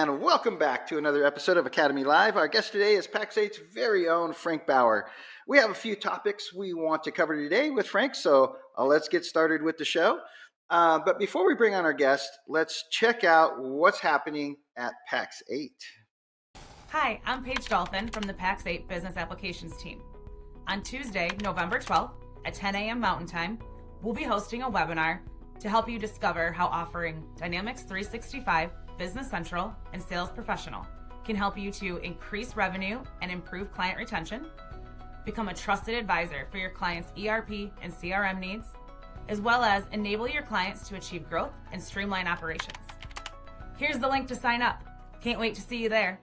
And welcome back to another episode of Academy Live. Our guest today is Pax8's very own Frank Baur. We have a few topics we want to cover today with Frank, so let's get started with the show. But before we bring on our guest, let's check out what's happening at Pax8. Hi, I'm Paige Dolphin from the Pax8 Business Applications team. On Tuesday, November 12th at 10 a.m. Mountain Time, we'll be hosting a webinar to help you discover how offering Dynamics 365, Business Central, and Sales Professional can help you to increase revenue and improve client retention, become a trusted advisor for your clients' ERP and CRM needs, as well as enable your clients to achieve growth and streamline operations. Here's the link to sign up. Can't wait to see you there.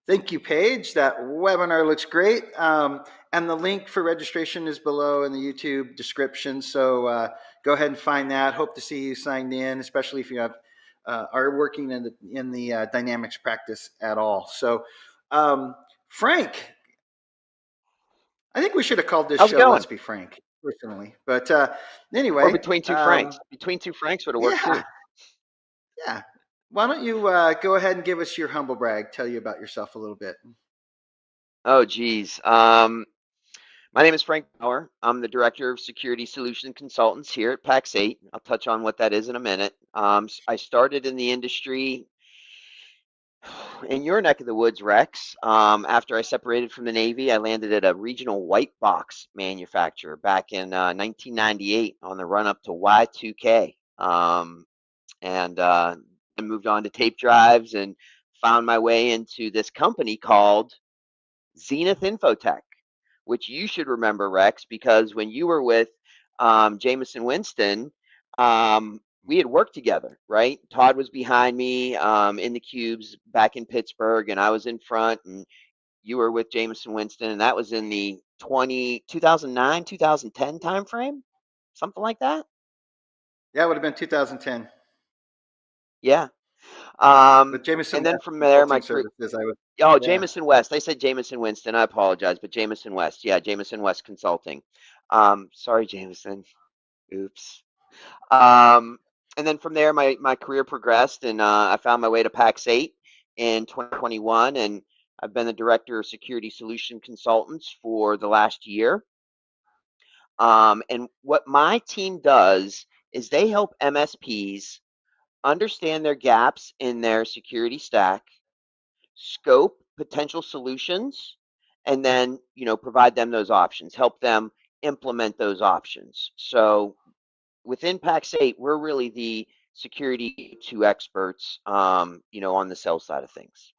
Thank you, Paige. That webinar looks great. And the link for registration is below in the YouTube description. So go ahead and find that. Hope to see you signed in, especially if you have are working in the Dynamics practice at all. So, Frank, I think we should have called this show "Let's Be Frank," personally. But anyway, or between two Franks. Between two Franks would have worked too. Yeah. Why don't you go ahead and give us your humble brag? Tell you about yourself a little bit. Oh, geez. My name is Frank Baur. I'm the Director of Security Solution Consultants here at Pax8. I'll touch on what that is in a minute. I started in the industry in your neck of the woods, Rex. After I separated from the Navy, I landed at a regional white box manufacturer back in 1998 on the run up to Y2K. And moved on to tape drives and found my way into this company called Zenith Infotech, which you should remember, Rex, because when you were with Jameson Winston, we had worked together, right? Todd was behind me in the cubes back in Pittsburgh, and I was in front, and you were with Jameson Winston, and that was in the 2009, 2010 timeframe, something like that. Yeah, it would have been 2010. Yeah. But Jameson and then from there, my services, Jameson West. I said Jameson Winston. I apologize, but Jameson West. Yeah, Jameson West Consulting. Sorry, Jameson. Oops. And then from there, my career progressed, and I found my way to Pax8 in 2021, and I've been the Director of Security Solution Consultants for the last year. And what my team does is they help MSPs understand their gaps in their security stack, scope potential solutions, and then provide them those options, help them implement those options. So within Pax8, we're really the security to experts, on the sales side of things.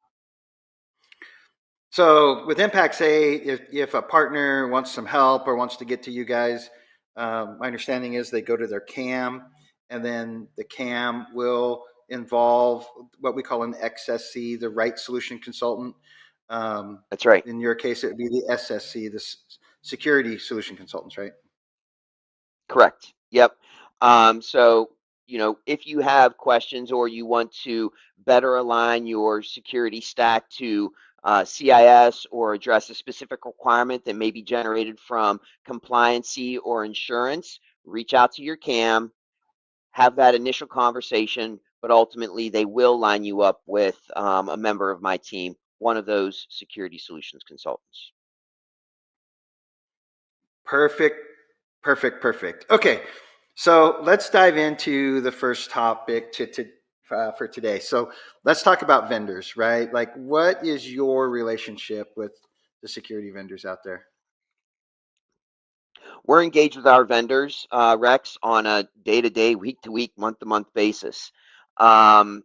So within Pax8, if a partner wants some help or wants to get to you guys, my understanding is they go to their CAM, and then the CAM will involve what we call an XSC, the right solution consultant. That's right. In your case, it would be the SSC, the security solution consultants, right? Correct. Yep. So, if you have questions or you want to better align your security stack to CIS or address a specific requirement that may be generated from compliancy or insurance, reach out to your CAM, have that initial conversation, but ultimately they will line you up with a member of my team, one of those security solutions consultants. Perfect. Okay, so let's dive into the first topic for today. So let's talk about vendors, right? Like, what is your relationship with the security vendors out there? We're engaged with our vendors, Rex, on a day-to-day, week-to-week, month-to-month basis. So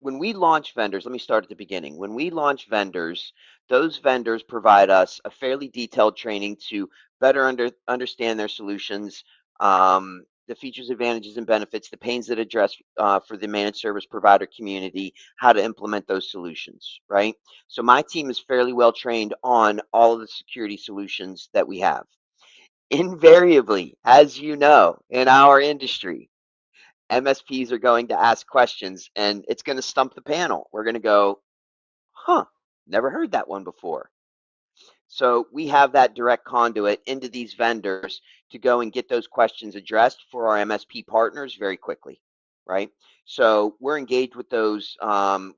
when we launch vendors, let me start at the beginning. When we launch vendors, those vendors provide us a fairly detailed training to better understand their solutions, the features, advantages, and benefits, the pains that address for the managed service provider community, how to implement those solutions, right? So my team is fairly well trained on all of the security solutions that we have. Invariably, as you know, in our industry, MSPs are going to ask questions, and it's going to stump the panel. We're going to go, never heard that one before. So we have that direct conduit into these vendors to go and get those questions addressed for our MSP partners very quickly, right? So we're engaged with those,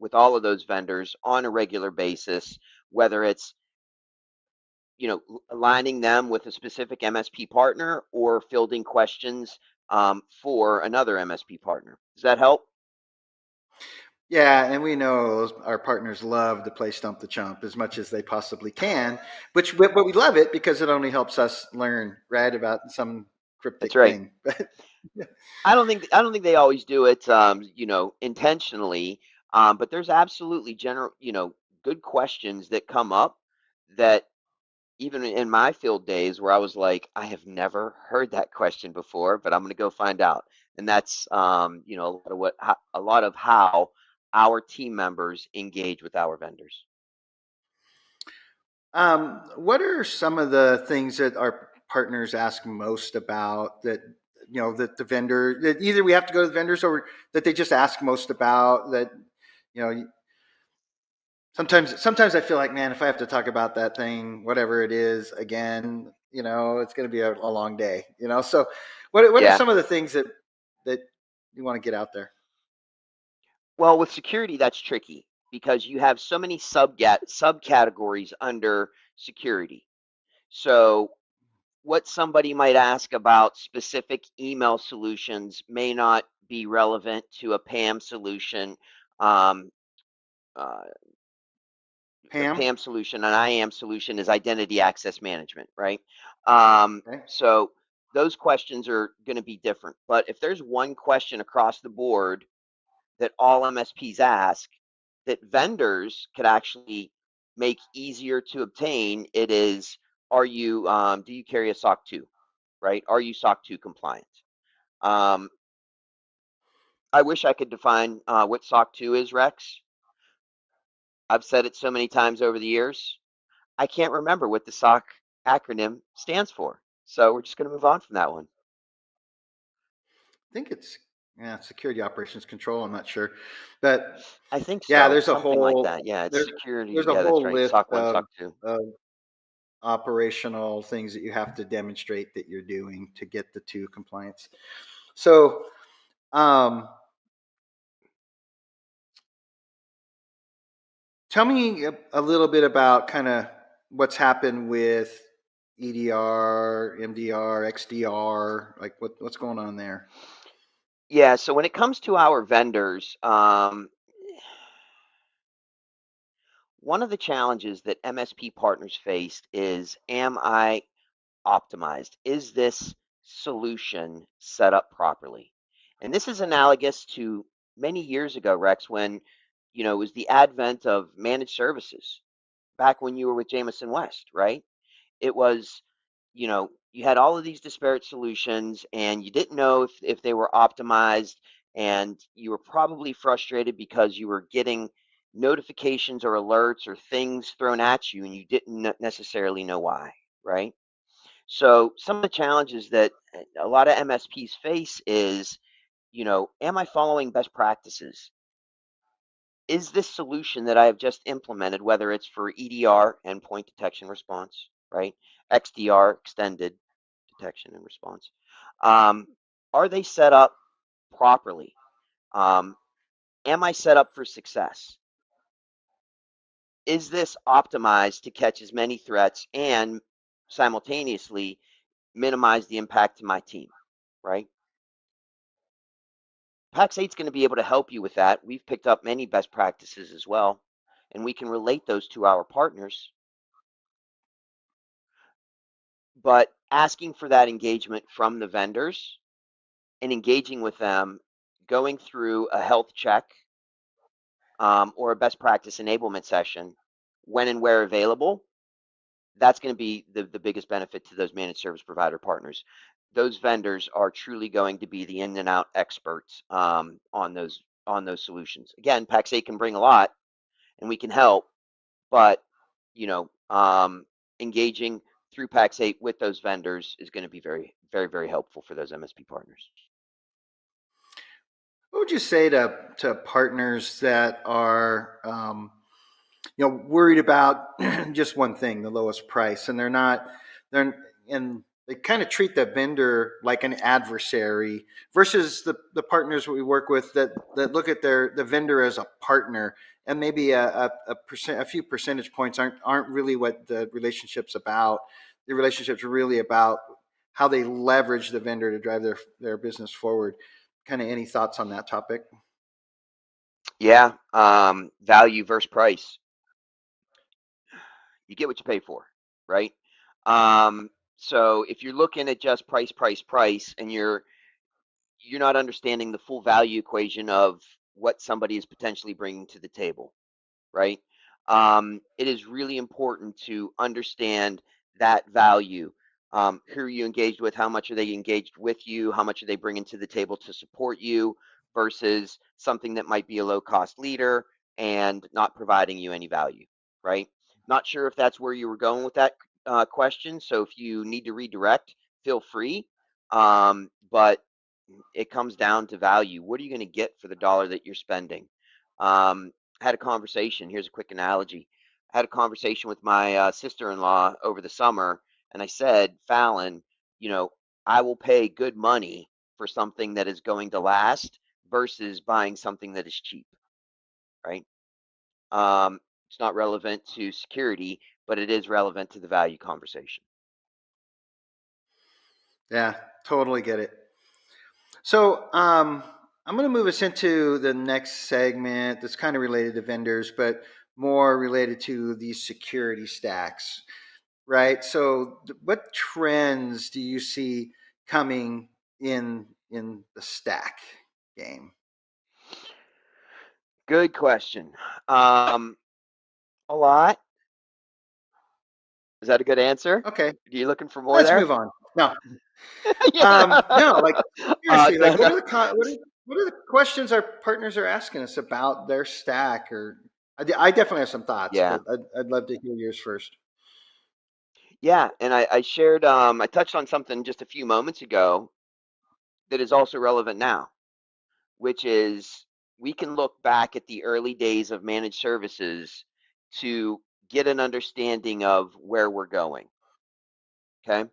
with all of those vendors on a regular basis, whether it's aligning them with a specific MSP partner or fielding questions for another MSP partner. Does that help? Yeah, and we know our partners love to play stump the chump as much as they possibly can, but we love it because it only helps us learn, right, about some That's cryptic right. thing. I don't think they always do it, intentionally. But there's absolutely good questions that come up that even in my field days where I was like, I have never heard that question before, but I'm going to go find out. And that's, a lot of how our team members engage with our vendors. What are some of the things that our partners ask most about that, that the vendor, that either we have to go to the vendors or that they just ask most about that, you know, sometimes I feel like, man, if I have to talk about that thing, whatever it is again, it's going to be a long day, so what are Yeah. some of the things that you want to get out there? Well, with security, that's tricky because you have so many subcategories under security. So what somebody might ask about specific email solutions may not be relevant to a PAM solution. Um, uh, a Pam? PAM solution, an IAM solution is identity access management, right? Um, Okay. so those questions are going to be different. But if there's one question across the board that all MSPs ask that vendors could actually make easier to obtain, it is, do you carry a SOC 2, right? Are you SOC 2 compliant? Um, I wish I could define what SOC 2 is, Rex. I've said it so many times over the years. I can't remember what the SOC acronym stands for. So we're just going to move on from that one. I think it's, yeah, security operations control. I'm not sure, but I think yeah, so. Something like that. Yeah, it's there's security. a Yeah, that's whole right. list SOC 1, SOC 2. of operational things that you have to demonstrate that you're doing to get the two compliance. So, um, tell me a little bit about kind of what's happened with EDR, MDR, XDR, like what's going on there. Yeah, so when it comes to our vendors, one of the challenges that MSP partners faced is, am I optimized? Is this solution set up properly? And this is analogous to many years ago, Rex, when, it was the advent of managed services back when you were with Jameson West, right? It was, you had all of these disparate solutions and you didn't know if they were optimized, and you were probably frustrated because you were getting notifications or alerts or things thrown at you and you didn't necessarily know why, right? So some of the challenges that a lot of MSPs face is, am I following best practices? Is this solution that I have just implemented, whether it's for EDR, endpoint detection response, right? XDR, extended detection and response, um, are they set up properly? Um, am I set up for success? Is this optimized to catch as many threats and simultaneously minimize the impact to my team, right? Pax8 is going to be able to help you with that. We've picked up many best practices as well, and we can relate those to our partners. But asking for that engagement from the vendors and engaging with them, going through a health check, or a best practice enablement session when and where available, that's going to be the biggest benefit to those managed service provider partners. Those vendors are truly going to be the in and out experts, on those solutions. Again, Pax8 can bring a lot and we can help, but engaging through Pax8 with those vendors is going to be very, very, very helpful for those MSP partners. What would you say to partners that are, worried about just one thing, the lowest price, and and they kind of treat the vendor like an adversary versus the partners we work with that look at the vendor as a partner, and maybe a few percentage points aren't really what the relationship's about. The relationship's really about how they leverage the vendor to drive their business forward. Kind of any thoughts on that topic? Yeah, value versus price. You get what you pay for, right? So if you're looking at just price, price, price, and you're not understanding the full value equation of what somebody is potentially bringing to the table, right? It is really important to understand that value. Who are you engaged with? How much are they engaged with you? How much are they bringing to the table to support you versus something that might be a low cost leader and not providing you any value, right? Not sure if that's where you were going with that question. So if you need to redirect, feel free. But it comes down to value. What are you going to get for the dollar that you're spending? Had a conversation. Here's a quick analogy. I had a conversation with my sister-in-law over the summer, and I said, Fallon, I will pay good money for something that is going to last versus buying something that is cheap, right? It's not relevant to security, but it is relevant to the value conversation. Yeah, totally get it. So I'm going to move us into the next segment that's kind of related to vendors, but more related to these security stacks, right? So what trends do you see coming in the stack game? Good question. A lot. Is that a good answer? Are Okay, you looking for more let's there? move on. No, Yeah. no, like seriously, No, like no. what are the questions our partners are asking us about their stack? Or I definitely have some thoughts, Yeah. but I'd love to hear yours first. Yeah. And I shared, I touched on something just a few moments ago that is also relevant now, which is we can look back at the early days of managed services to get an understanding of where we're going. Okay.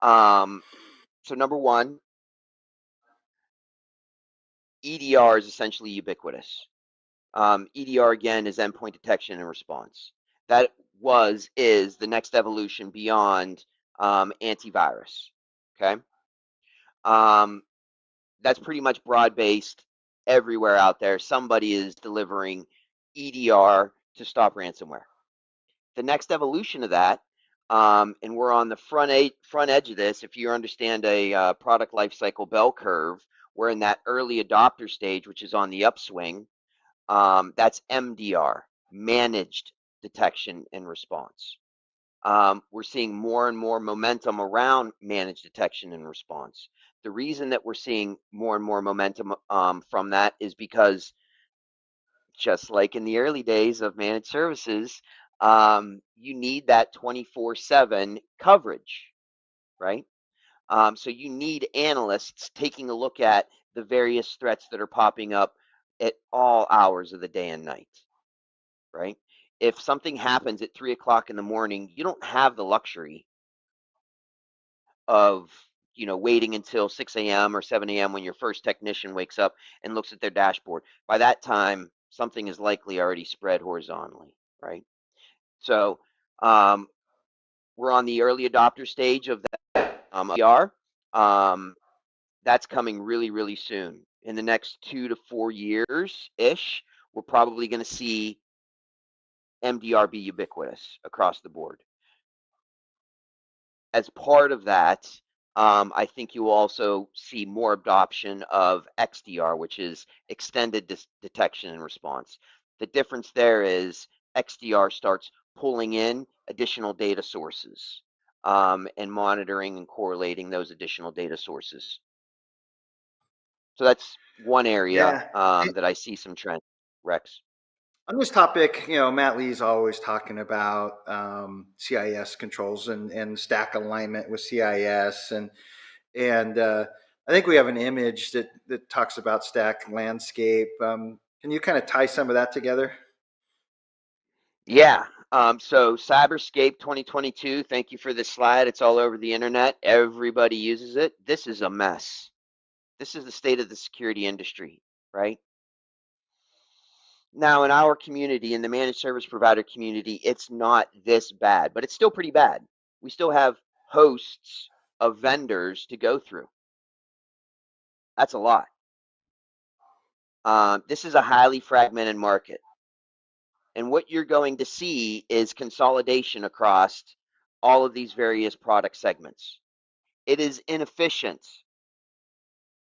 Um, so number one, EDR is essentially ubiquitous. EDR again is endpoint detection and response. That is the next evolution beyond antivirus. Okay. Um, that's pretty much broad based everywhere out there. Somebody is delivering EDR to stop ransomware. The next evolution of that, and we're on the front edge of this. If you understand a product lifecycle bell curve, we're in that early adopter stage, which is on the upswing. That's MDR, managed detection and response. We're seeing more and more momentum around managed detection and response. The reason that we're seeing more and more momentum from that is because just like in the early days of managed services, you need that 24/7 coverage, right? So you need analysts taking a look at the various threats that are popping up at all hours of the day and night, right? If something happens at 3 o'clock in the morning, you don't have the luxury of waiting until 6 a.m. or 7 a.m. when your first technician wakes up and looks at their dashboard. By that time, something is likely already spread horizontally, right? So we're on the early adopter stage of that ER. That's coming really, really soon. In the next 2 to 4 years ish, we're probably going to see MDR be ubiquitous across the board. As part of that, I think you will also see more adoption of XDR, which is extended detection and response. The difference there is XDR starts pulling in additional data sources and monitoring and correlating those additional data sources. So that's one area Yeah. that I see some trends. Rex. On this topic, Matt Lee's always talking about CIS controls and stack alignment with CIS, and I think we have an image that talks about stack landscape. Can you kind of tie some of that together? Yeah. So Cyberscape 2022, thank you for this slide. It's all over the internet. Everybody uses it. This is a mess. This is the state of the security industry, right? Now, in our community, in the managed service provider community, it's not this bad, but it's still pretty bad. We still have hosts of vendors to go through. That's a lot. This is a highly fragmented market. And what you're going to see is consolidation across all of these various product segments. It is inefficient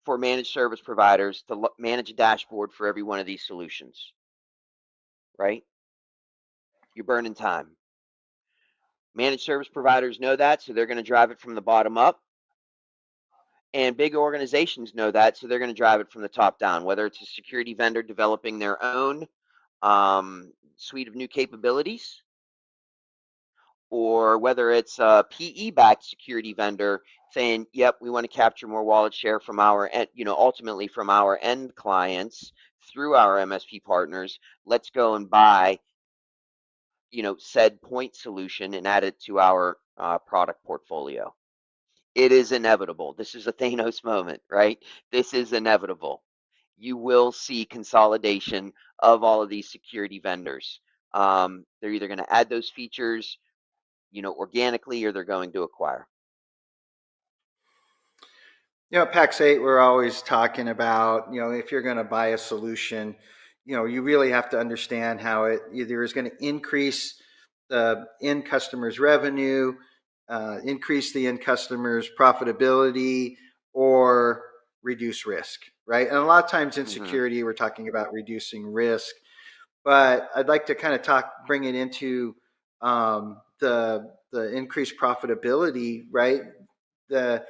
for managed service providers to manage a dashboard for every one of these solutions, right? You're burning time. Managed service providers know that, so they're going to drive it from the bottom up. And big organizations know that, so they're going to drive it from the top down, whether it's a security vendor developing their own suite of new capabilities, or whether it's a PE-backed security vendor saying, "Yep, we want to capture more wallet share from our, ultimately from our end clients through our MSP partners. Let's go and buy, said point solution and add it to our product portfolio." It is inevitable. This is a Thanos moment, right? This is inevitable. You will see consolidation of all of these security vendors. They're either going to add those features, organically, or they're going to acquire. At Pax8, we're always talking about, if you're going to buy a solution, you really have to understand how it either is going to increase the end customer's revenue, increase the end customer's profitability, or reduce risk, right? And a lot of times in security, we're talking about reducing risk. But I'd like to kind of bring it into the increased profitability, right? The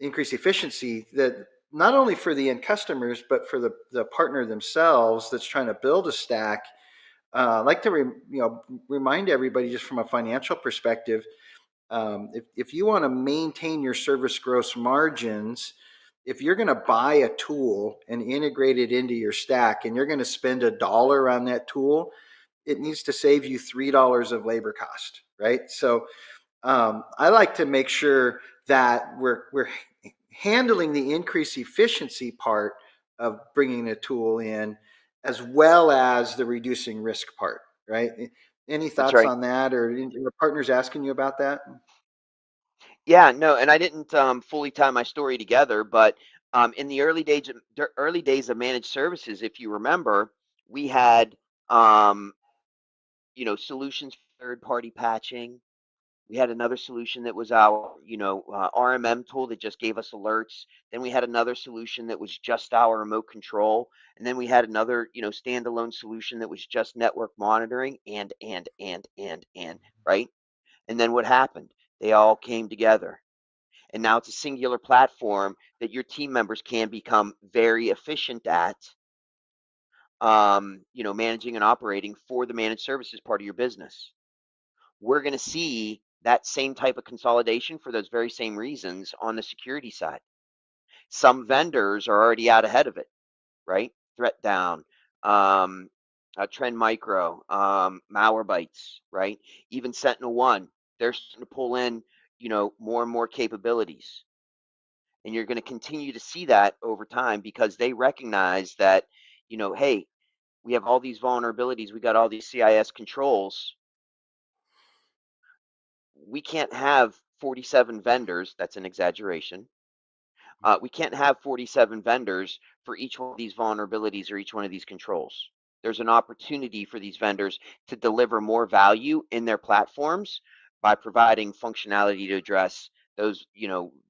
increase efficiency, that not only for the end customers but for the partner themselves that's trying to build a stack. I'd like to remind everybody, just from a financial perspective, if you want to maintain your service gross margins, if you're going to buy a tool and integrate it into your stack and you're going to spend $1 on that tool, it needs to save you $3 of labor cost, right? So I like to make sure that we're handling the increased efficiency part of bringing a tool in, as well as the reducing risk part, right? Any That's thoughts right. on that, or your partners asking you about that? Yeah, no, and I didn't fully tie my story together, but in the early days of managed services, if you remember, we had solutions for third-party patching. We had another solution that was our, RMM tool that just gave us alerts. Then we had another solution that was just our remote control. And then we had another, standalone solution that was just network monitoring and, right? And then what happened? They all came together. And now it's a singular platform that your team members can become very efficient at, managing and operating for the managed services part of your business. We're going to see that same type of consolidation for those very same reasons on the security side. Some vendors are already out ahead of it, right? Threat Down, Trend Micro, Malwarebytes, right? Even SentinelOne, they're starting to pull in, more and more capabilities. And you're going to continue to see that over time because they recognize that, hey, we have all these vulnerabilities, we got all these CIS controls. We can't have 47 vendors. That's an exaggeration. We can't have 47 vendors for each one of these vulnerabilities or each one of these controls. There's an opportunity for these vendors to deliver more value in their platforms by providing functionality to address those,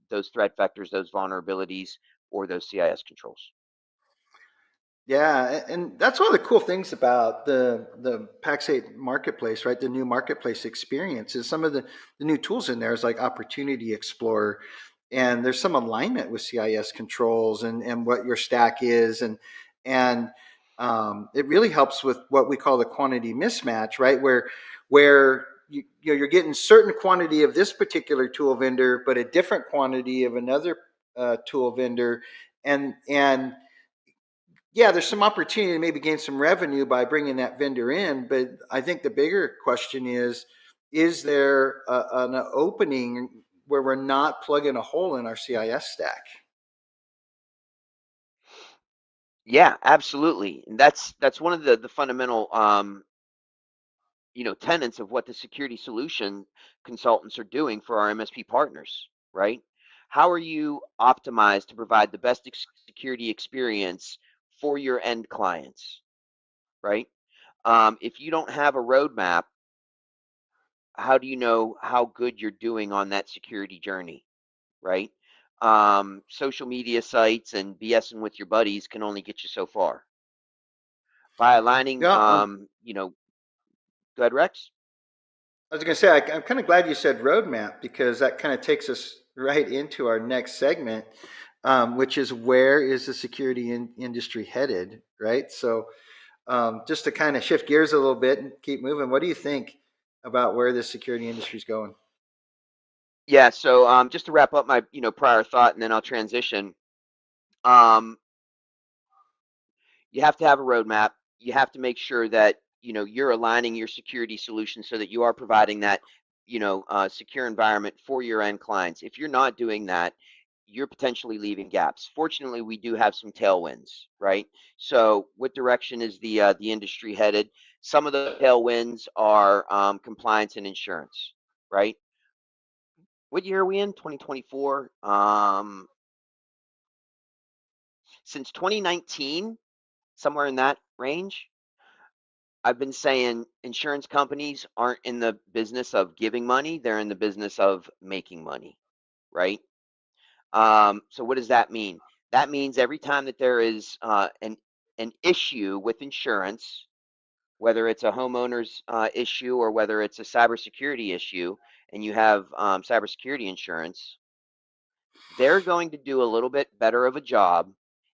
those threat vectors, those vulnerabilities, or those CIS controls. Yeah, and that's one of the cool things about the Pax8 Marketplace, right? The new marketplace experience is some of the new tools in there is like Opportunity Explorer, and there's some alignment with CIS controls and what your stack is, and it really helps with what we call the quantity mismatch, right? Where you're getting certain quantity of this particular tool vendor, but a different quantity of another tool vendor, and yeah, there's some opportunity to maybe gain some revenue by bringing that vendor in. But I think the bigger question is there an opening where we're not plugging a hole in our CIS stack? Yeah, absolutely. And that's one of the fundamental tenets of what the security solution consultants are doing for our MSP partners, right? How are you optimized to provide the best security experience for your end clients, right? If you don't have a roadmap, how do you know how good you're doing on that security journey, right? Social media sites and BSing with your buddies can only get you so far. By aligning, Yeah, go ahead, Rex. I was going to say, I'm kind of glad you said roadmap because that kind of takes us right into our next segment, which is where is the security industry headed, right? So, just to kind of shift gears a little bit and keep moving, what do you think about where the security industry is going? Yeah, so just to wrap up my prior thought, and then I'll transition. Um, you have to have a roadmap. You have to make sure that you're aligning your security solution so that you are providing that secure environment for your end clients. If you're not doing that, you're potentially leaving gaps. Fortunately, we do have some tailwinds, right? So, what direction is the industry headed? Some of the tailwinds are compliance and insurance, right? What year are we in? 2024. Since 2019, somewhere in that range, I've been saying insurance companies aren't in the business of giving money, they're in the business of making money, right? So what does that mean? That means every time that there is an issue with insurance, whether it's a homeowner's issue or whether it's a cybersecurity issue, and you have cybersecurity insurance, they're going to do a little bit better of a job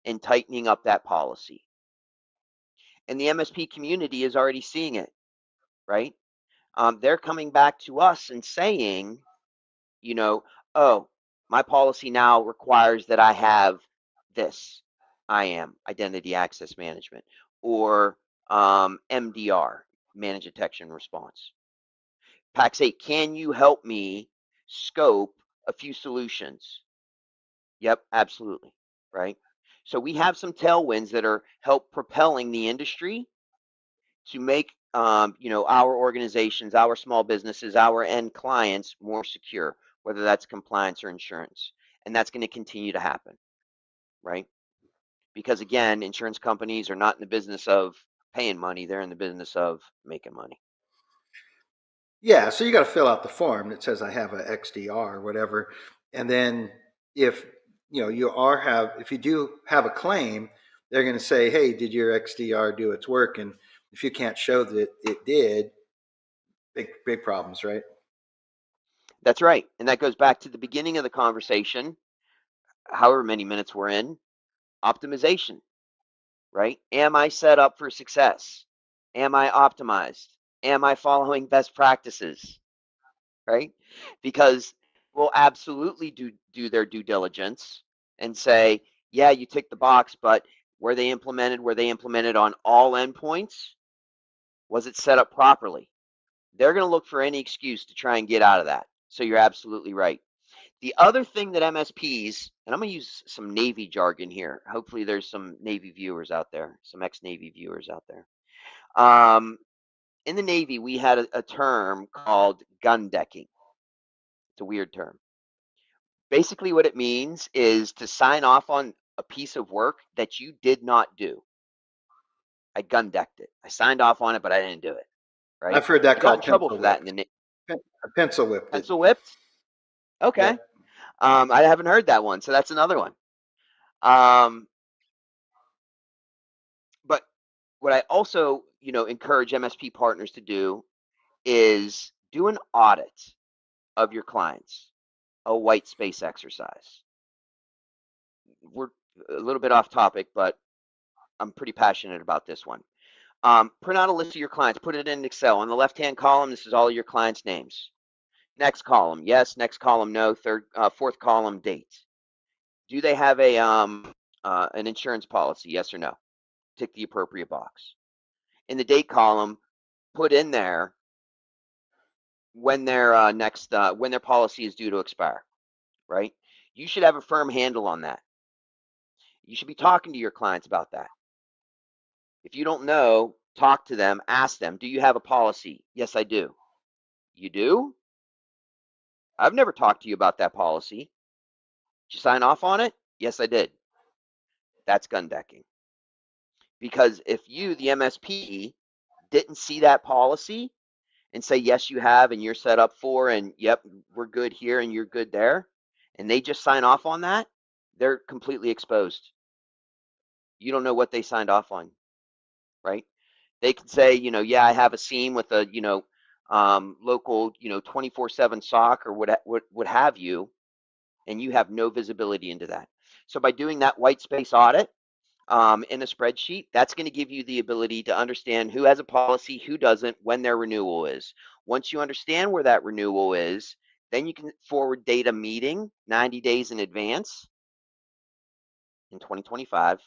in tightening up that policy. And the MSP community is already seeing it, right? They're coming back to us and saying, you know, oh, my policy now requires that I have this. I am identity access management or MDR, manage detection response. Pax8, can you help me scope a few solutions? Yep, absolutely. Right. So we have some tailwinds that are help propelling the industry to make our organizations, our small businesses, our end clients more secure, whether that's compliance or insurance. And that's going to continue to happen, right? Because again, insurance companies are not in the business of paying money, they're in the business of making money. Yeah, so you got to fill out the form that says I have a XDR or whatever, and then if if you do have a claim, they're going to say, "Hey, did your XDR do its work?" And if you can't show that it did, big problems, right? That's right. And that goes back to the beginning of the conversation, however many minutes we're in, optimization, right? Am I set up for success? Am I optimized? Am I following best practices? Right? Because we'll absolutely do their due diligence and say, yeah, you tick the box, but were they implemented? Were they implemented on all endpoints? Was it set up properly? They're going to look for any excuse to try and get out of that. So you're absolutely right. The other thing that MSPs, and I'm going to use some Navy jargon here. Hopefully, there's some Navy viewers out there, some ex-Navy viewers out there. In the Navy, we had a term called gun decking. It's a weird term. Basically, what it means is to sign off on a piece of work that you did not do. I gun decked it. I signed off on it, but I didn't do it. Right? I've heard that You got in called trouble pencil for that in whipped. the Pencil whipped it. pencil whipped. Okay. Yep. I haven't heard that one, so that's another one. Um, but what I also, encourage MSP partners to do is do an audit of your clients, a white space exercise. We're a little bit off topic, but I'm pretty passionate about this one. Print out a list of your clients, put it in Excel. On the left-hand column, this is all of your clients' names. Next column, yes. Next column, no. Fourth column, dates. Do they have an insurance policy? Yes or no? tick the appropriate box. In the date column, put in there when their when their policy is due to expire, right? You should have a firm handle on that. You should be talking to your clients about that. If you don't know, talk to them, ask them, do you have a policy? Yes, I do. You do? I've never talked to you about that policy. Did you sign off on it? Yes, I did. That's gun decking. Because if you, the MSP, didn't see that policy and say, yes, you have, and you're set up for, and yep, we're good here and you're good there, and they just sign off on that, they're completely exposed. You don't know what they signed off on, right? They can say, yeah, I have a SIEM with a, local, 24/7 SOC or what have you, and you have no visibility into that. So by doing that white space audit in a spreadsheet, that's going to give you the ability to understand who has a policy, who doesn't, when their renewal is. Once you understand where that renewal is, then you can forward date a meeting 90 days in advance in 2025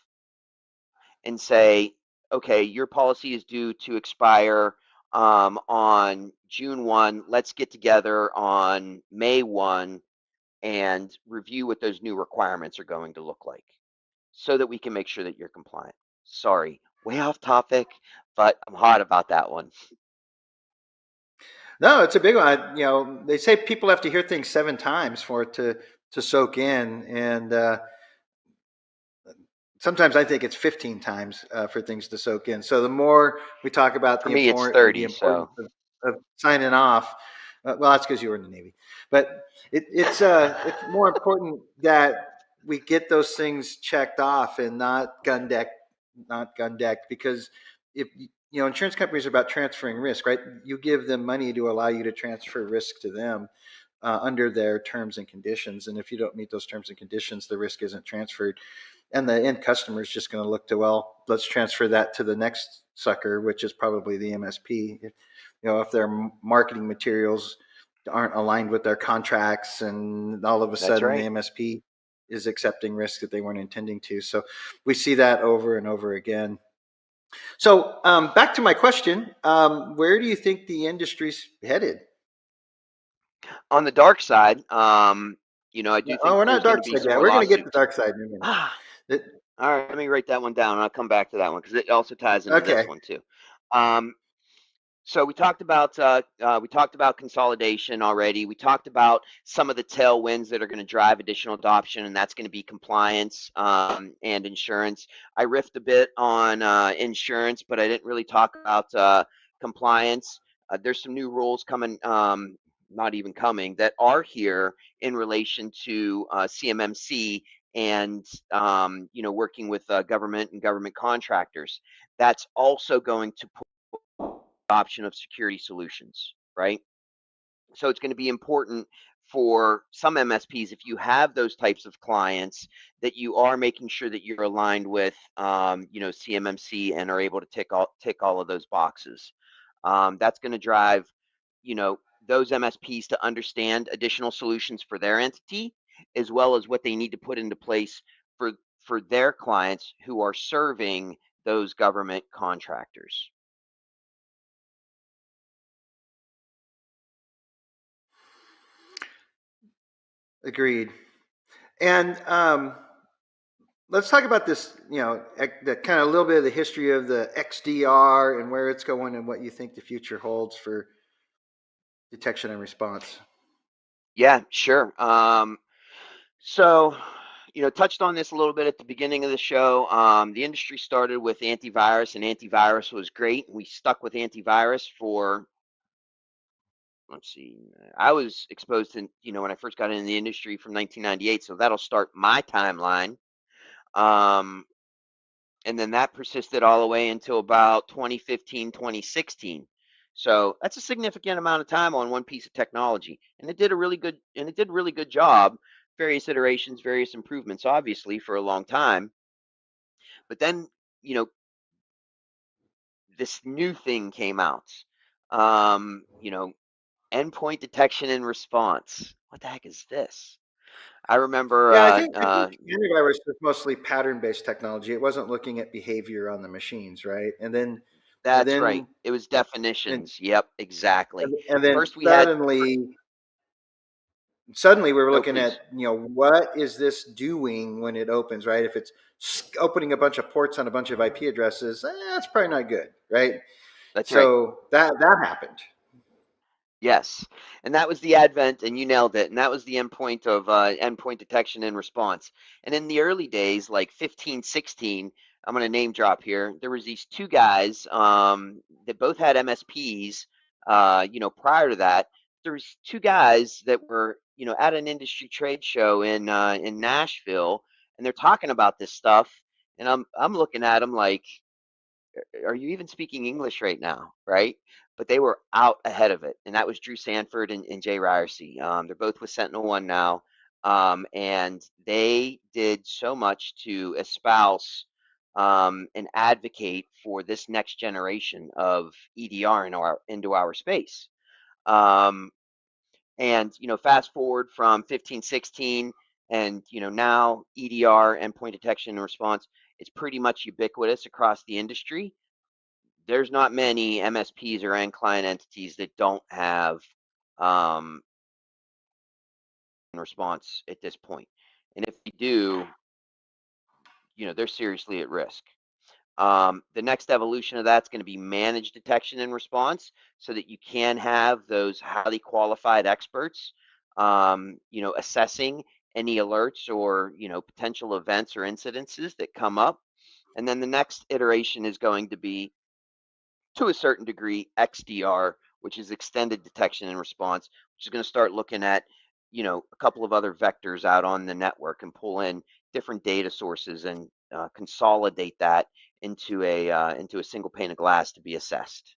and say, okay, your policy is due to expire on June 1. Let's get together on May 1 and review what those new requirements are going to look like so that we can make sure that you're compliant. Sorry, way off topic, but I'm hot about that one. No, it's a big one. They say people have to hear things 7 times for it to soak in, and sometimes I think it's 15 times for things to soak in. So the more we talk about For the me, it's important the 30, importance so of signing off, well, that's because you were in the Navy, but it's more important that we get those things checked off and not gun decked, because if insurance companies are about transferring risk, right? You give them money to allow you to transfer risk to them under their terms and conditions, and if you don't meet those terms and conditions, the risk isn't transferred, and the end customer is just going to look to, well, let's transfer that to the next sucker, which is probably the MSP. If their marketing materials aren't aligned with their contracts, and all of a that's sudden the right. MSP is accepting risk that they weren't intending to. So we see that over and over again. So back to my question, where do you think the industry's headed? On the dark side, I do Oh, think we're there's not going dark to be side some yet. more We're going to get to the lawsuits. dark side in a minute. All right, let me write that one down, and I'll come back to that one because it also ties into this Okay. one too. Um, So we talked about consolidation already. We talked about some of the tailwinds that are going to drive additional adoption, and that's going to be compliance and insurance. I riffed a bit on insurance, but I didn't really talk about compliance. There's some new rules coming, not even coming, that are here in relation to CMMC and working with government and government contractors. That's also going to option of security solutions, right? So it's going to be important for some MSPs, if you have those types of clients, that you are making sure that you're aligned with, CMMC and are able to tick all of those boxes. That's going to drive, those MSPs to understand additional solutions for their entity, as well as what they need to put into place for their clients who are serving those government contractors. Agreed. And let's talk about this, the kind of a little bit of the history of the XDR and where it's going and what you think the future holds for detection and response. Yeah, sure. So, touched on this a little bit at the beginning of the show. The industry started with antivirus, and antivirus was great. We stuck with antivirus for, let's see, I was exposed to, when I first got into the industry from 1998, so that'll start my timeline. And then that persisted all the way until about 2015, 2016. So that's a significant amount of time on one piece of technology, and it did a really good job. Various iterations, various improvements, obviously, for a long time. But then, you know, this new thing came out. Um, you know, endpoint detection and response. What the heck is this? I remember. Yeah, I think antivirus was mostly pattern-based technology. It wasn't looking at behavior on the machines, right? And That's right. then It was and, definitions. Yep, exactly. and then First, we had suddenly we were no, looking please. at, what is this doing when it opens, right? If it's opening a bunch of ports on a bunch of IP addresses, that's probably not good, right? That's right. So that happened. Yes, and that was the advent, and you nailed it. And that was the endpoint of endpoint detection and response. And in the early days, like 15, 16, I'm going to name drop here. There was these two guys that both had MSPs. Prior to that, there was two guys that were, at an industry trade show in Nashville, and they're talking about this stuff. And I'm looking at them like, are you even speaking English right now? Right. But they were out ahead of it. And that was Drew Sanford and Jay Ryerson. They're both with Sentinel One now. And they did so much to espouse and advocate for this next generation of EDR into our space. Um, and, fast forward from 15, 16, and, now EDR, endpoint detection and response, it's pretty much ubiquitous across the industry. There's not many MSPs or end client entities that don't have um, response at this point. And if they do, they're seriously at risk. The next evolution of that's going to be managed detection and response so that you can have those highly qualified experts, assessing any alerts or, potential events or incidences that come up. And then the next iteration is going to be, to a certain degree, XDR, which is extended detection and response, which is going to start looking at, a couple of other vectors out on the network and pull in different data sources and consolidate that into a single pane of glass to be assessed.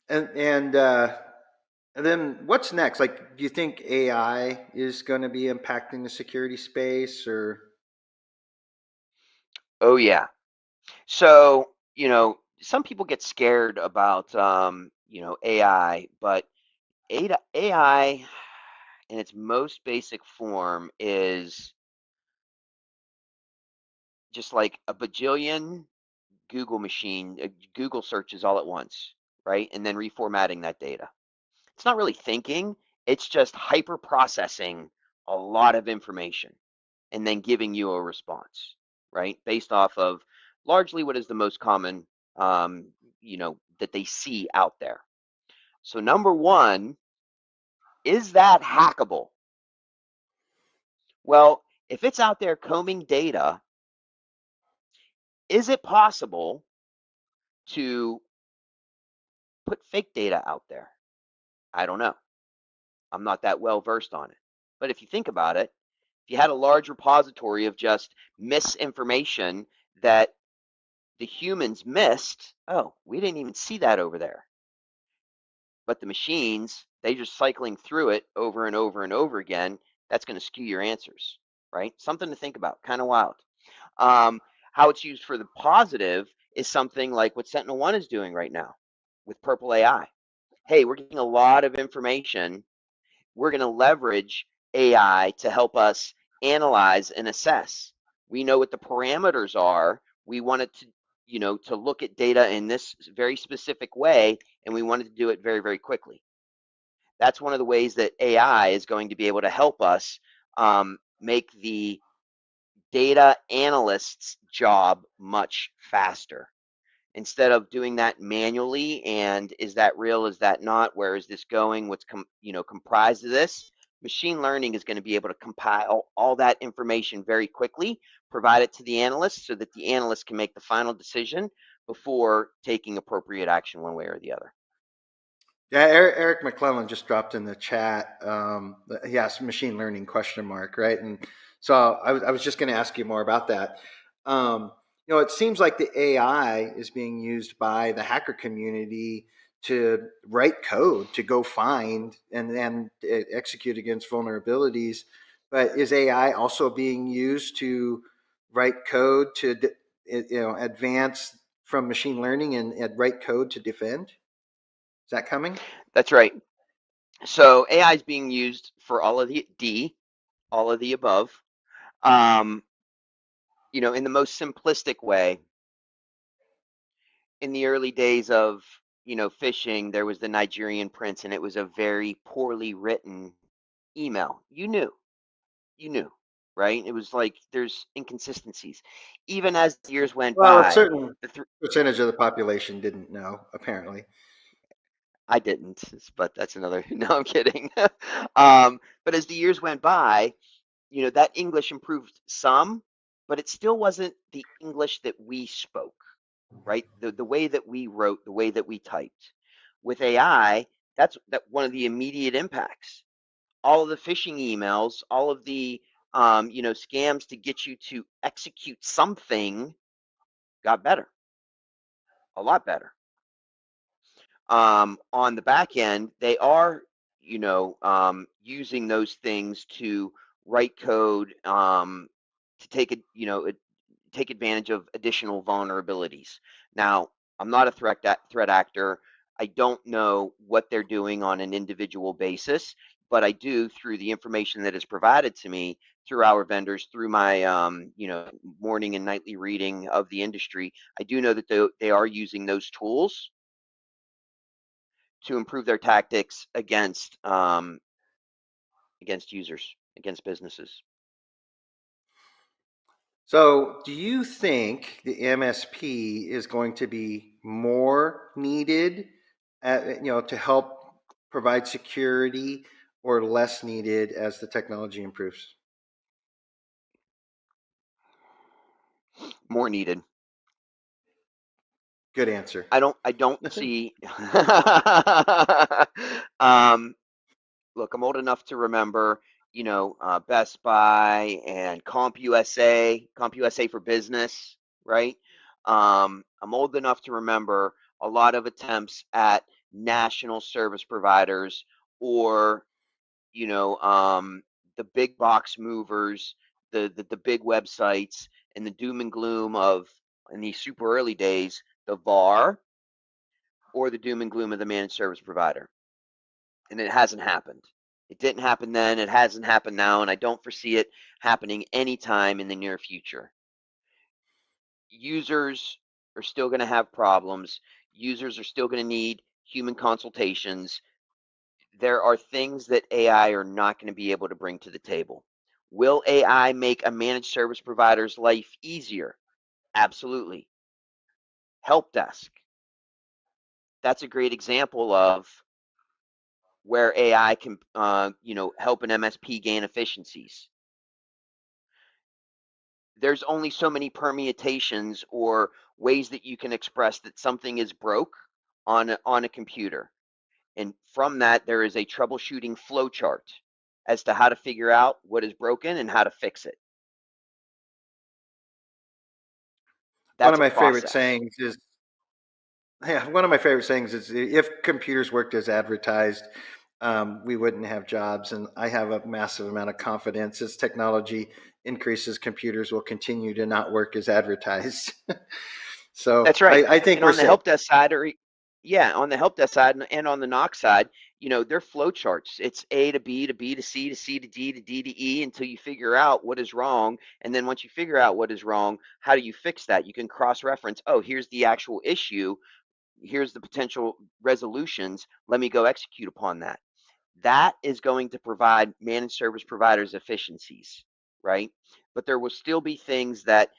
And then what's next? Like, do you think AI is going to be impacting the security space, or? Oh yeah. So, some people get scared about AI, but AI in its most basic form is just like a bajillion Google searches all at once, right? And then reformatting that data. It's not really thinking, it's just hyper processing a lot of information and then giving you a response, right? Based off of largely what is the most common, that they see out there. So, number one, is that hackable? Well, if it's out there combing data, is it possible to put fake data out there? I don't know. I'm not that well versed on it. But if you think about it, if you had a large repository of just misinformation that the humans missed, oh, we didn't even see that over there. But the machines, they just cycling through it over and over and over again, that's going to skew your answers, right? Something to think about, kind of wild. Um, how it's used for the positive is something like what Sentinel One is doing right now with Purple AI. Hey, we're getting a lot of information. We're going to leverage AI to help us analyze and assess. We know what the parameters are. We wanted to, to look at data in this very specific way, and we wanted to do it very, very quickly. That's one of the ways that AI is going to be able to help us make the data analyst's job much faster instead of doing that manually. And is that real, is that not, where is this going, what's comprised of this? Machine learning is going to be able to compile all that information very quickly, provide it to the analyst so that the analyst can make the final decision before taking appropriate action one way or the other. Yeah, Eric McClellan just dropped in the chat. He asked machine learning question mark, right? And so I was just going to ask you more about that. It seems like the AI is being used by the hacker community to write code to go find and then execute against vulnerabilities. But is AI also being used to write code to advance from machine learning and write code to defend? Is that coming? That's right. So AI is being used for all of the above. Um, in the most simplistic way, in the early days of phishing, there was the Nigerian prince, and it was a very poorly written email. You knew, right? It was like there's inconsistencies. Even as the years went Well, a by, certain the th- percentage of the population didn't know, apparently. I didn't, but that's another. No, I'm kidding. But as the years went by, that English improved some, but it still wasn't the English that we spoke, right? The way that we wrote, the way that we typed. With AI, that one of the immediate impacts. All of the phishing emails, all of the scams to get you to execute something got better, a lot better. On the back end, they are, using those things to write code, to take advantage of additional vulnerabilities. Now, I'm not a threat actor. I don't know what they're doing on an individual basis, but I do, through the information that is provided to me through our vendors, through my morning and nightly reading of the industry, I do know that they are using those tools to improve their tactics against users, against businesses. So, do you think the MSP is going to be more needed, to help provide security, or less needed as the technology improves? More needed. Good answer. I don't see. um, Look, I'm old enough to remember, Best Buy and CompUSA for business, right? I'm old enough to remember a lot of attempts at national service providers, or the big box movers, the big websites, and the doom and gloom of, in these super early days, the VAR, or the doom and gloom of the managed service provider. And it hasn't happened. It didn't happen then. It hasn't happened now, and I don't foresee it happening anytime in the near future. Users are still going to have problems. Users are still going to need human consultations. There are things that AI are not going to be able to bring to the table. Will AI make a managed service provider's life easier? Absolutely. Help desk. That's a great example of where AI can, help an MSP gain efficiencies. There's only so many permutations or ways that you can express that something is broke on a computer. And from that, there is a troubleshooting flow chart as to how to figure out what is broken and how to fix it. One That's of a my favorite process. sayings is, yeah, one of my favorite sayings is, if computers worked as advertised, we wouldn't have jobs. And I have a massive amount of confidence as technology increases, computers will continue to not work as advertised. So That's right. I think And we're on the safe. help desk side, or yeah, on the help desk side and on the knock side, they're flow charts. It's A to B to B to C to C to D to D to E until you figure out what is wrong. And then once you figure out what is wrong, how do you fix that? You can cross reference. Oh, here's the actual issue. Here's the potential resolutions. Let me go execute upon that. That is going to provide managed service providers efficiencies, right? But there will still be things that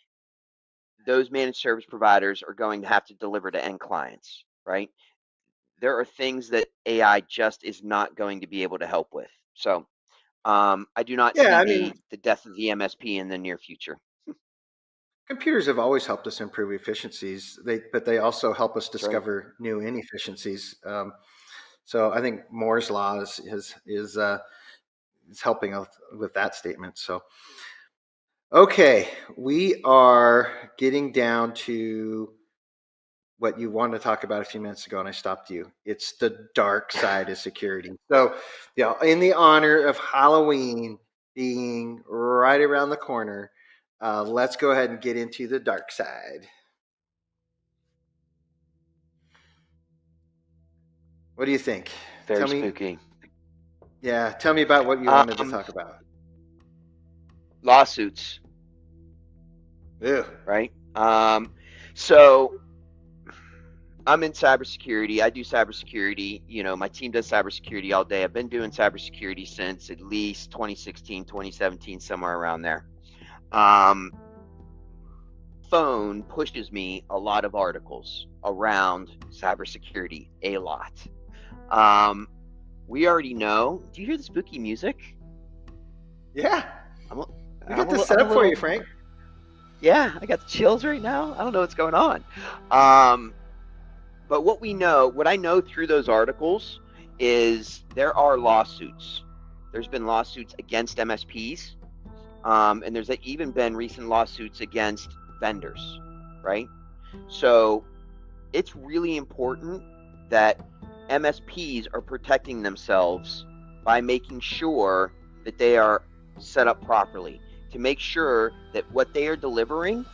those managed service providers are going to have to deliver to end clients, right? There are things that AI just is not going to be able to help with. So I do not Yeah, see I mean, the death of the MSP in the near future. computers have always helped us improve efficiencies. But they also help us That's right. discover new inefficiencies. So I think Moore's law is helping us with that statement. So okay, we are getting down to what you wanted to talk about a few minutes ago, and I stopped you. It's the dark side of security. So, in the honor of Halloween being right around the corner, let's go ahead and get into the dark side. What do you think? Tell Very me. spooky. Yeah, tell me about what you wanted to talk about. Lawsuits. Ew. Right? So I'm in cybersecurity. I do cybersecurity. You know, my team does cybersecurity all day. I've been doing cybersecurity since at least 2016, 2017, somewhere around there. Phone pushes me a lot of articles around cybersecurity, a lot. We already know. Do you hear the spooky music? Yeah. We got this I'm set a up for little, you, Frank. yeah, I got the chills right now. I don't know what's going on. But what I know through those articles is there are lawsuits. There's been lawsuits against MSPs, and there's even been recent lawsuits against vendors, right? So it's really important that MSPs are protecting themselves by making sure that they are set up properly, to make sure that what they are delivering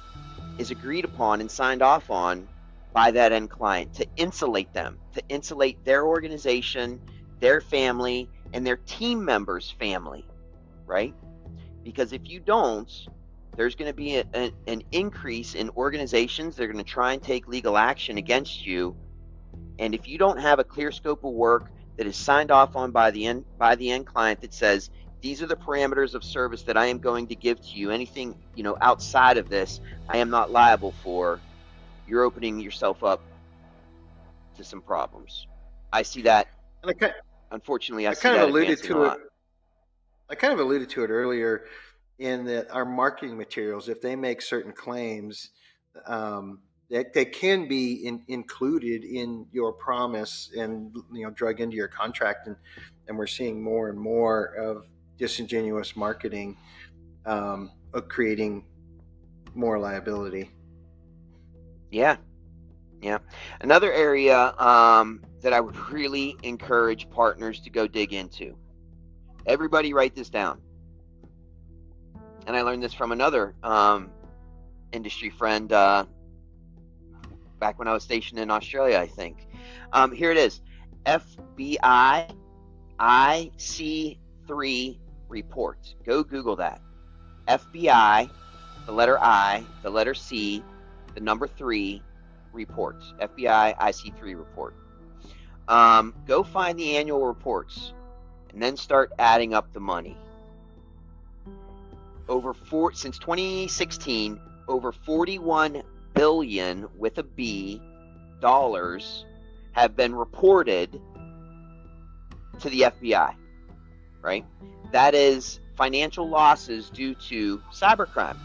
is agreed upon and signed off on by that end client, to insulate them, to insulate their organization, their family, and their team members' family, right? Because if you don't, there's going to be an increase in organizations that are going to try and take legal action against you. And if you don't have a clear scope of work that is signed off on by the end client that says, these are the parameters of service that I am going to give to you, anything, you know, outside of this, I am not liable for, you're opening yourself up to some problems. I see that. Unfortunately, I see that advancing a lot. I kind of alluded to it earlier in that our marketing materials, if they make certain claims, they can be included in your promise and, you know, drug into your contract, and we're seeing more and more of disingenuous marketing of creating more liability. Yeah. Another area that I would really encourage partners to go dig into. Everybody write this down. And I learned this from another industry friend back when I was stationed in Australia, I think. Here it is. FBI IC3 report. Go Google that. FBI, the letter I, the letter C, the number 3 report. FBI IC3 report. Go find the annual reports and then start adding up the money. Since 2016, over 41 billion with a B dollars have been reported to the FBI, right? That is financial losses due to cybercrime.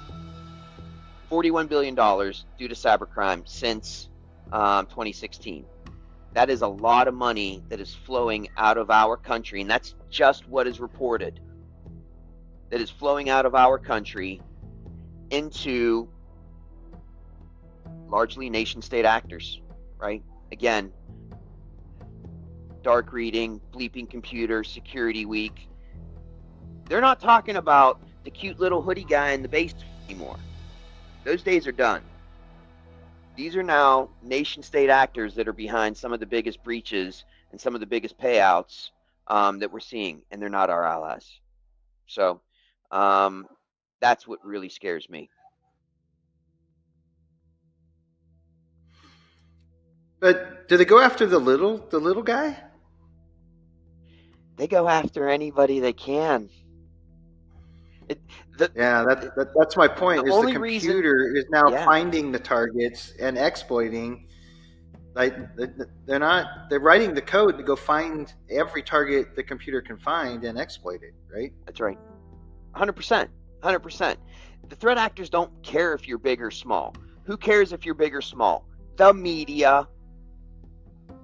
$41 billion due to cybercrime since 2016. That is a lot of money that is flowing out of our country, and that's just what is reported. That is flowing out of our country into largely nation-state actors, right? Again, dark reading, bleeping computer, security week. They're not talking about the cute little hoodie guy in the basement anymore. Those days are done. These are now nation-state actors that are behind some of the biggest breaches and some of the biggest payouts that we're seeing, and they're not our allies. So that's what really scares me. But do they go after the little guy? They go after anybody they can. That's my point. The computer is now finding the targets and exploiting. Like they're writing the code to go find every target the computer can find and exploit it, right? That's right. 100%. The threat actors don't care if you're big or small. Who cares if you're big or small? The media.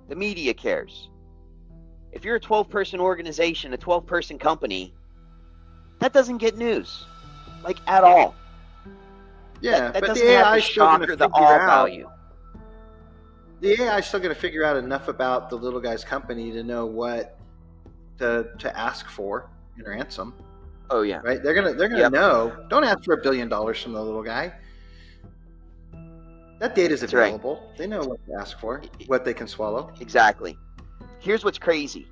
The media cares. If you're a 12-person organization, a 12-person company, that doesn't get news, like at all. Yeah, that but doesn't the have AI the is still going to the figure all out. value. The AI is still going to figure out enough about the little guy's company to know what to ask for in ransom. Oh yeah. Right? They're gonna know. Don't ask for $1 billion from the little guy. That data is available. Right. They know what to ask for, what they can swallow. Exactly. Here's what's crazy.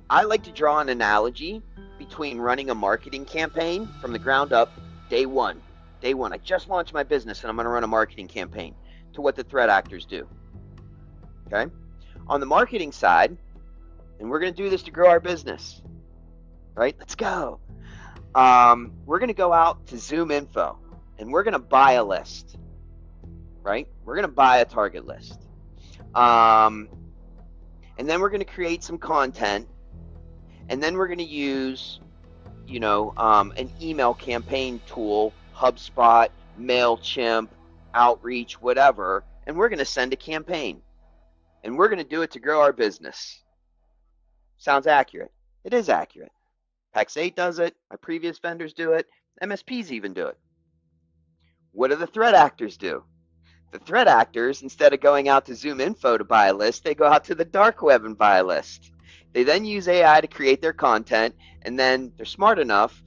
I like to draw an analogy between running a marketing campaign from the ground up, day one. Day one, I just launched my business and I'm going to run a marketing campaign, to what the threat actors do. Okay? On the marketing side, and we're going to do this to grow our business, right? Let's go. We're going to go out to Zoom Info and we're going to buy a list, right? We're going to buy a target list. And then we're going to create some content, and then we're going to use, an email campaign tool, HubSpot, MailChimp, Outreach, whatever, and we're going to send a campaign. And we're going to do it to grow our business. Sounds accurate. It is accurate. Pax8 does it. My previous vendors do it. MSPs even do it. What do the threat actors do? The threat actors, instead of going out to Zoom Info to buy a list, they go out to the dark web and buy a list. They then use AI to create their content, and then they're smart enough,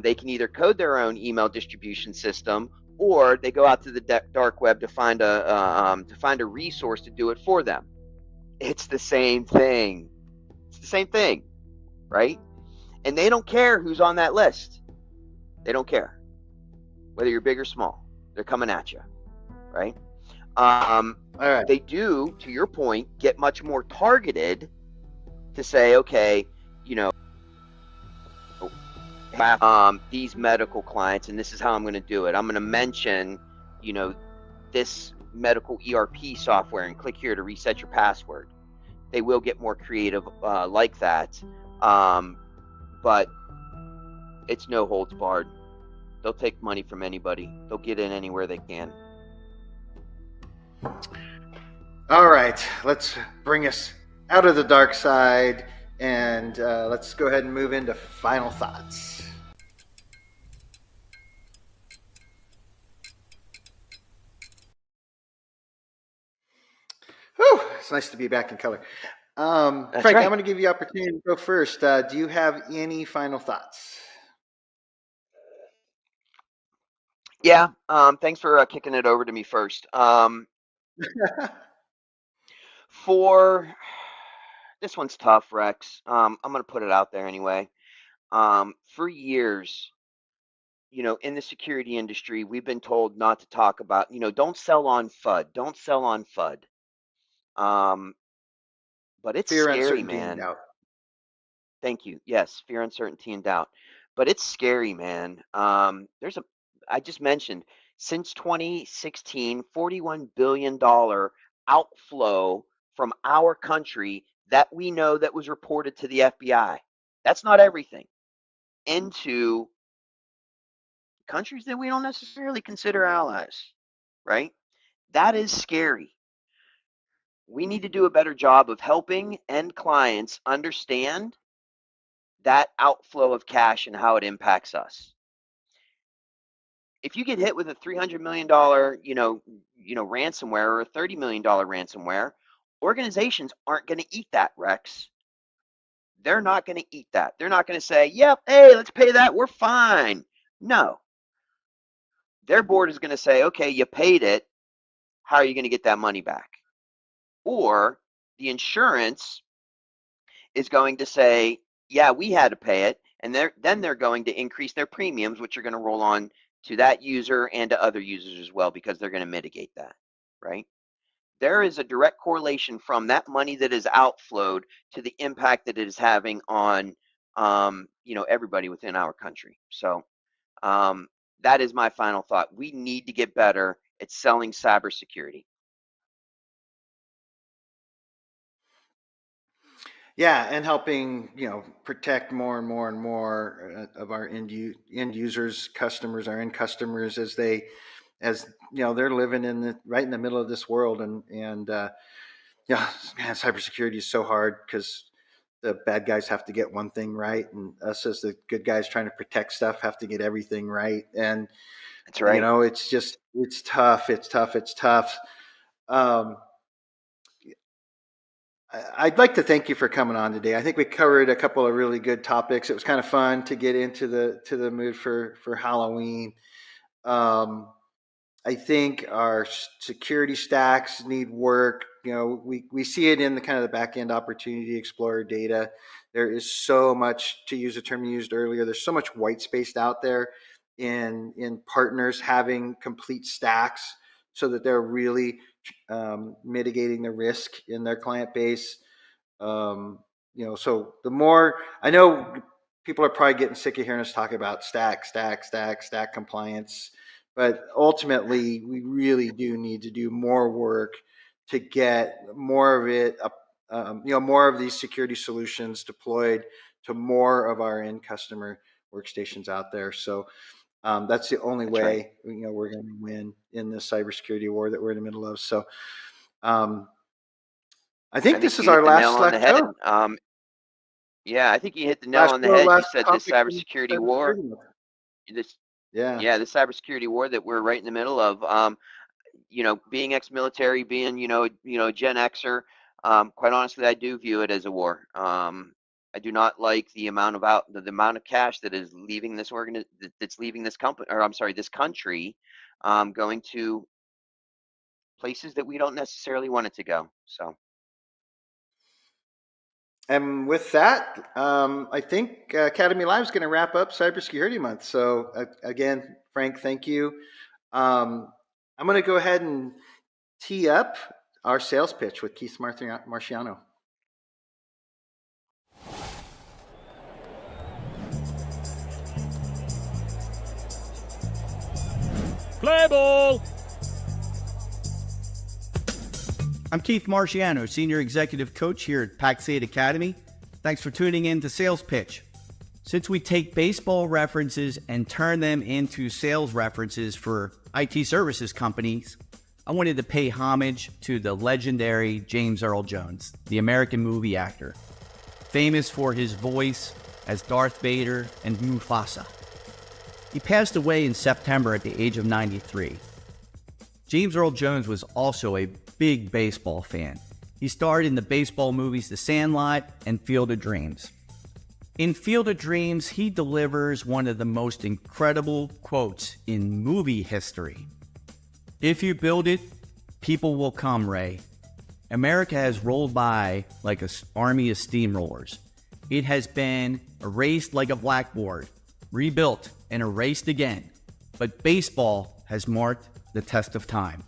they can either code their own email distribution system, or they go out to the dark web to find a resource to do it for them. It's the same thing. It's the same thing, right? And they don't care who's on that list. They don't care whether you're big or small. They're coming at you, right? All right. They do, to your point, get much more targeted to say, okay, these medical clients, and this is how I'm going to do it. I'm going to mention, this medical ERP software, and click here to reset your password. They will get more creative like that, but it's no holds barred. They'll take money from anybody. They'll get in anywhere they can. All right, let's bring us out of the dark side, and let's go ahead and move into final thoughts. Whew, it's nice to be back in color. Frank, right. I'm going to give you the opportunity to go first. Do you have any final thoughts? Yeah, thanks for kicking it over to me first. For this one's tough, Rex. I'm going to put it out there anyway. For years, in the security industry, we've been told not to talk about, don't sell on FUD. Don't sell on FUD. But it's Fear, scary, uncertainty, and man. doubt. Thank you. Yes, fear, uncertainty, and doubt. But it's scary, man. I just mentioned, since 2016, $41 billion outflow from our country that we know that was reported to the FBI. That's not everything. Into countries that we don't necessarily consider allies, right? That is scary. We need to do a better job of helping end clients understand that outflow of cash and how it impacts us. If you get hit with a $300 million, ransomware, or a $30 million ransomware, organizations aren't going to eat that, Rex. They're not going to eat that. They're not going to say, yep, hey, let's pay that. We're fine. No. Their board is going to say, okay, you paid it. How are you going to get that money back? Or the insurance is going to say, yeah, we had to pay it. And then they're going to increase their premiums, which are going to roll on to that user and to other users as well, because they're going to mitigate that, right? There is a direct correlation from that money that is outflowed to the impact that it is having on, everybody within our country. So that is my final thought. We need to get better at selling cybersecurity. Yeah, and helping protect more and more and more of our end users, customers, our end customers, as they're living right in the middle of this world, and yeah, man, cybersecurity is so hard because the bad guys have to get one thing right, and us as the good guys trying to protect stuff have to get everything right, and That's right. it's tough. It's tough. Um, I'd like to thank you for coming on today. I think we covered a couple of really good topics. It was kind of fun to get into the mood for Halloween. Um, I think our security stacks need work. We see it in the kind of the back end opportunity explorer data There is so much, to use a term you used earlier, there's so much white space out there in partners having complete stacks so that they're really mitigating the risk in their client base. So the more, I know people are probably getting sick of hearing us talk about stack compliance, but ultimately we really do need to do more work to get more of it up, more of these security solutions deployed to more of our end customer workstations out there. So that's the only That's right. way we're going to win in this cybersecurity war that we're in the middle of. So I think this is you hit our the nail last on the head. show. Yeah, I think you hit the nail Last on the show, head. You last said this topic in cybersecurity war, cybersecurity. this Yeah. yeah, the cybersecurity war that we're right in the middle of. Being ex-military, being Gen Xer, quite honestly, I do view it as a war. I do not like the amount the amount of cash that is leaving that's leaving this company, or I'm sorry, this country, going to places that we don't necessarily want it to go. So. And with that, I think Academy Live is going to wrap up Cybersecurity Month. So again, Frank, thank you. I'm going to go ahead and tee up our sales pitch with Keith Marciano. Play ball! I'm Keith Marciano, Senior Executive Coach here at Pax8 Academy. Thanks for tuning in to Sales Pitch. Since we take baseball references and turn them into sales references for IT services companies, I wanted to pay homage to the legendary James Earl Jones, the American movie actor, famous for his voice as Darth Vader and Mufasa. He passed away in September at the age of 93. James Earl Jones was also a big baseball fan. He starred in the baseball movies The Sandlot and Field of Dreams. In Field of Dreams, he delivers one of the most incredible quotes in movie history. "If you build it, people will come, Ray. America has rolled by like an army of steamrollers. It has been erased like a blackboard, rebuilt and erased again. But baseball has marked the test of time.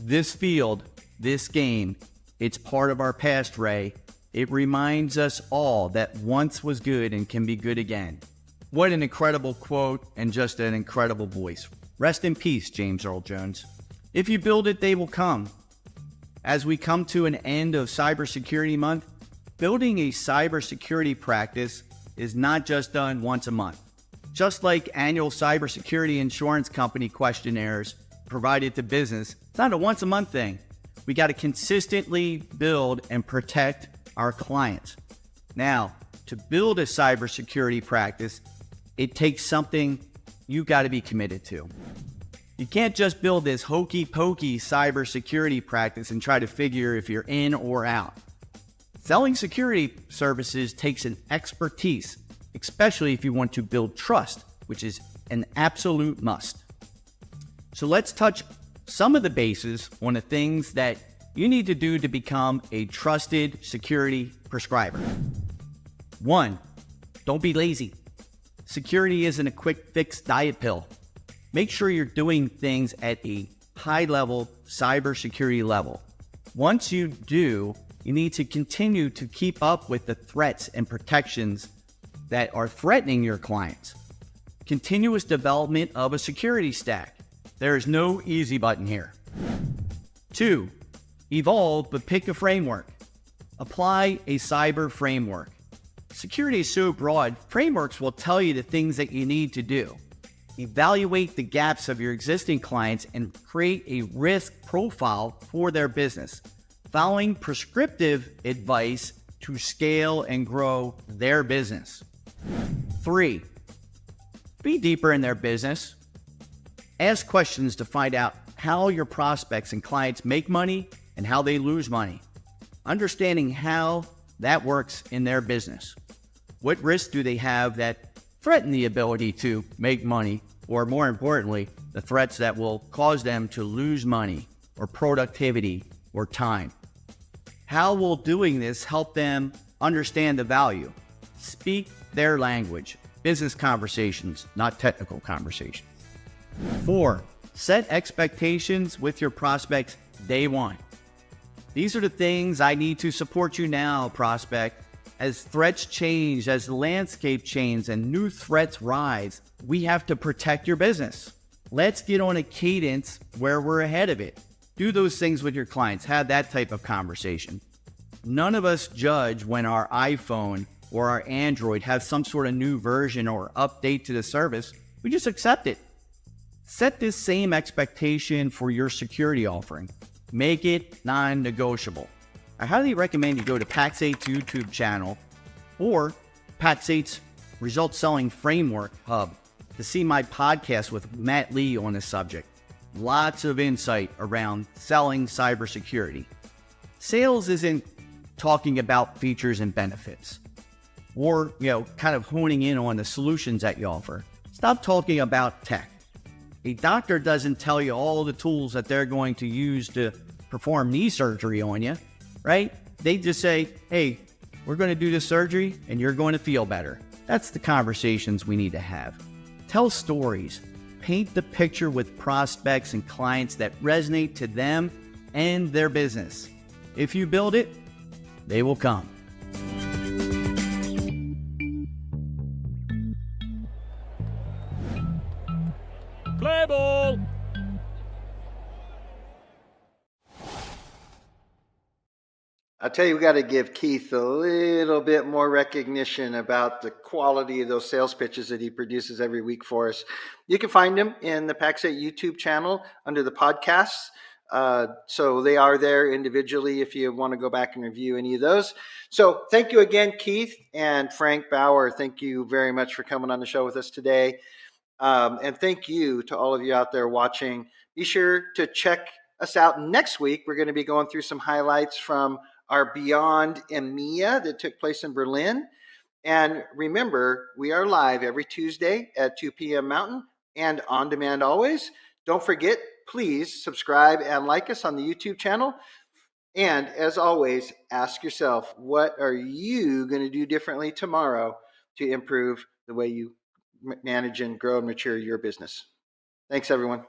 This field, this game, it's part of our past, Ray. It reminds us all that once was good and can be good again." What an incredible quote and just an incredible voice. Rest in peace, James Earl Jones. If you build it, they will come. As we come to an end of Cybersecurity Month, building a cybersecurity practice is not just done once a month. Just like annual cybersecurity insurance company questionnaires provided to business, it's not a once a month thing. We got to consistently build and protect our clients. Now, to build a cybersecurity practice, it takes something you got to be committed to. You can't just build this hokey pokey cybersecurity practice and try to figure if you're in or out. Selling security services takes an expertise, especially if you want to build trust, which is an absolute must. So let's touch some of the bases on the things that you need to do to become a trusted security prescriber. 1, don't be lazy. Security isn't a quick fix diet pill. Make sure you're doing things at a high-level cybersecurity level. Once you do, you need to continue to keep up with the threats and protections that are threatening your clients. Continuous development of a security stack. There is no easy button here. 2, evolve, but pick a framework. Apply a cyber framework. Security is so broad, frameworks will tell you the things that you need to do. Evaluate the gaps of your existing clients and create a risk profile for their business, following prescriptive advice to scale and grow their business. 3, be deeper in their business. Ask questions to find out how your prospects and clients make money and how they lose money. Understanding how that works in their business. What risks do they have that threaten the ability to make money, or more importantly, the threats that will cause them to lose money or productivity or time? How will doing this help them understand the value? Speak their language. Business conversations, not technical conversations. 4, set expectations with your prospects day one. These are the things I need to support you now, prospect. As threats change, as the landscape changes, and new threats rise, we have to protect your business. Let's get on a cadence where we're ahead of it. Do those things with your clients. Have that type of conversation. None of us judge when our iPhone or our Android has some sort of new version or update to the service. We just accept it. Set this same expectation for your security offering. Make it non-negotiable. I highly recommend you go to Pax8's YouTube channel or Pax8's Results Selling Framework Hub to see my podcast with Matt Lee on this subject. Lots of insight around selling cybersecurity. Sales isn't talking about features and benefits or, kind of honing in on the solutions that you offer. Stop talking about tech. A doctor doesn't tell you all the tools that they're going to use to perform knee surgery on you, right? They just say, hey, we're going to do this surgery and you're going to feel better. That's the conversations we need to have. Tell stories. Paint the picture with prospects and clients that resonate to them and their business. If you build it, they will come. Play ball! I'll tell you, we got to give Keith a little bit more recognition about the quality of those sales pitches that he produces every week for us. You can find him in the Pax8 YouTube channel under the podcasts. So they are there individually if you want to go back and review any of those. So thank you again, Keith and Frank Baur. Thank you very much for coming on the show with us today. And thank you to all of you out there watching. Be sure to check us out next week. We're going to be going through some highlights from our Beyond EMEA that took place in Berlin. And remember, we are live every Tuesday at 2 p.m. Mountain and on demand always. Don't forget, please subscribe and like us on the YouTube channel. And as always, ask yourself, what are you going to do differently tomorrow to improve the way you manage and grow and mature your business? Thanks, everyone.